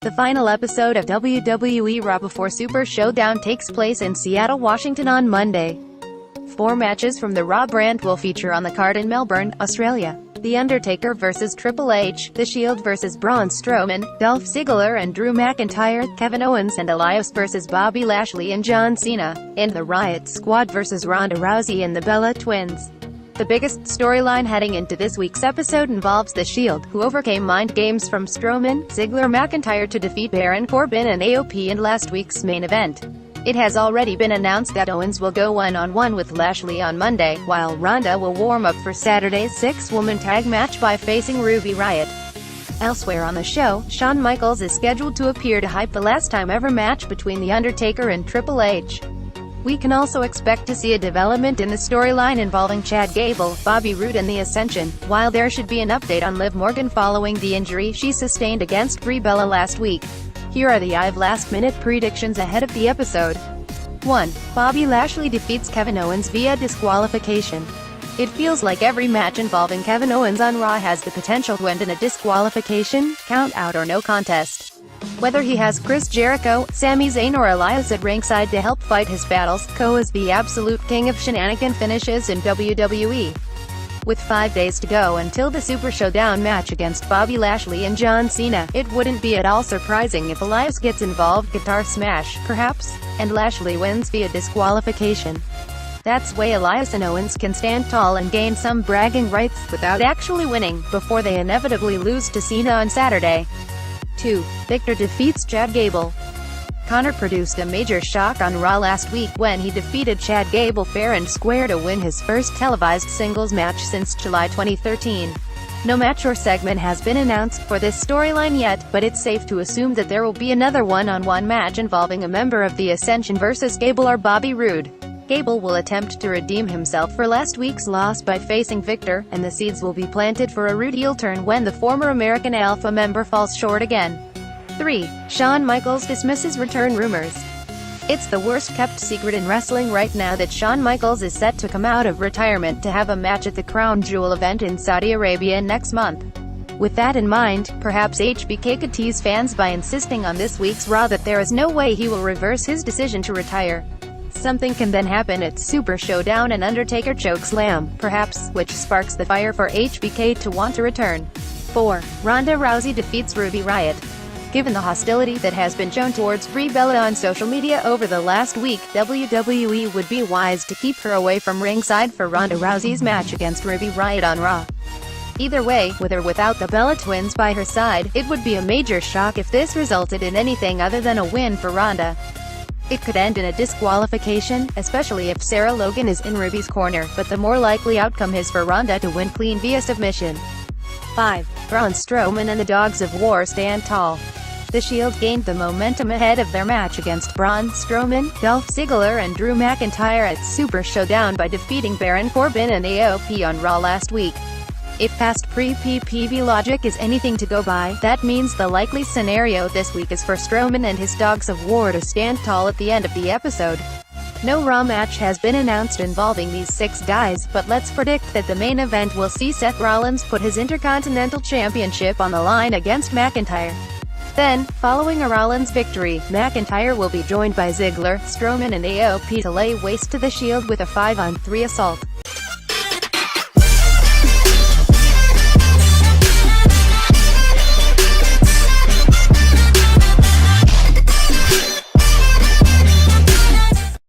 The final episode of WWE Raw before Super Showdown takes place in Seattle, Washington on Monday. 4 matches from the Raw brand will feature on the card in Melbourne, Australia. The Undertaker vs. Triple H, The Shield vs. Braun Strowman, Dolph Ziggler and Drew McIntyre, Kevin Owens and Elias vs. Bobby Lashley and John Cena, and the Riot Squad vs. Ronda Rousey and the Bella Twins. The biggest storyline heading into this week's episode involves The Shield, who overcame mind games from Strowman, Ziggler, McIntyre to defeat Baron Corbin and AOP in last week's main event. It has already been announced that Owens will go one-on-one with Lashley on Monday, while Ronda will warm up for Saturday's 6-woman tag match by facing Wwe Riot. Elsewhere on the show, Shawn Michaels is scheduled to appear to hype the last time ever match between The Undertaker and Triple H. We can also expect to see a development in the storyline involving Chad Gable, Bobby Roode and the Ascension, while there should be an update on Liv Morgan following the injury she sustained against Brie Bella last week. Here are the IVE last-minute predictions ahead of the episode. 1. Bobby Lashley defeats Kevin Owens via disqualification. It feels like every match involving Kevin Owens on Raw has the potential to end in a disqualification, count-out or no contest. Whether he has Chris Jericho, Sami Zayn or Elias at ringside to help fight his battles, Co is the absolute king of shenanigan finishes in WWE. With 5 days to go until the Super Showdown match against Bobby Lashley and John Cena, it wouldn't be at all surprising if Elias gets involved, guitar smash, perhaps, and Lashley wins via disqualification. That's way Elias and Owens can stand tall and gain some bragging rights, without actually winning, before they inevitably lose to Cena on Saturday. 2. Viktor defeats Chad Gable. Connor produced a major shock on Raw last week when he defeated Chad Gable fair and square to win his first televised singles match since July 2013. No match or segment has been announced for this storyline yet, but it's safe to assume that there will be another one-on-one match involving a member of the Ascension versus Gable or Bobby Roode. Gable will attempt to redeem himself for last week's loss by facing Viktor, and the seeds will be planted for a Roode heel turn when the former American Alpha member falls short again. 3. Shawn Michaels dismisses return rumors. It's the worst-kept secret in wrestling right now that Shawn Michaels is set to come out of retirement to have a match at the Crown Jewel event in Saudi Arabia next month. With that in mind, perhaps HBK could tease fans by insisting on this week's Raw that there is no way he will reverse his decision to retire. Something can then happen at Super Showdown and Undertaker chokeslam, perhaps, which sparks the fire for HBK to want to return. 4. Ronda Rousey defeats Wwe Riot. Given the hostility that has been shown towards Brie Bella on social media over the last week, WWE would be wise to keep her away from ringside for Ronda Rousey's match against Wwe Riot on Raw. Either way, with or without the Bella Twins by her side, it would be a major shock if this resulted in anything other than a win for Ronda. It could end in a disqualification, especially if Sarah Logan is in Ruby's corner, but the more likely outcome is for Ronda to win clean via submission. 5. Braun Strowman and the Dogs of War stand tall. The Shield gained the momentum ahead of their match against Braun Strowman, Dolph Ziggler and Drew McIntyre at Super Showdown by defeating Baron Corbin and AOP on Raw last week. If past pre-PPV logic is anything to go by, that means the likely scenario this week is for Strowman and his Dogs of War to stand tall at the end of the episode. No Raw match has been announced involving these 6 guys, but let's predict that the main event will see Seth Rollins put his Intercontinental Championship on the line against McIntyre. Then, following a Rollins victory, McIntyre will be joined by Ziggler, Strowman and AOP to lay waste to the Shield with a 5-on-3 assault.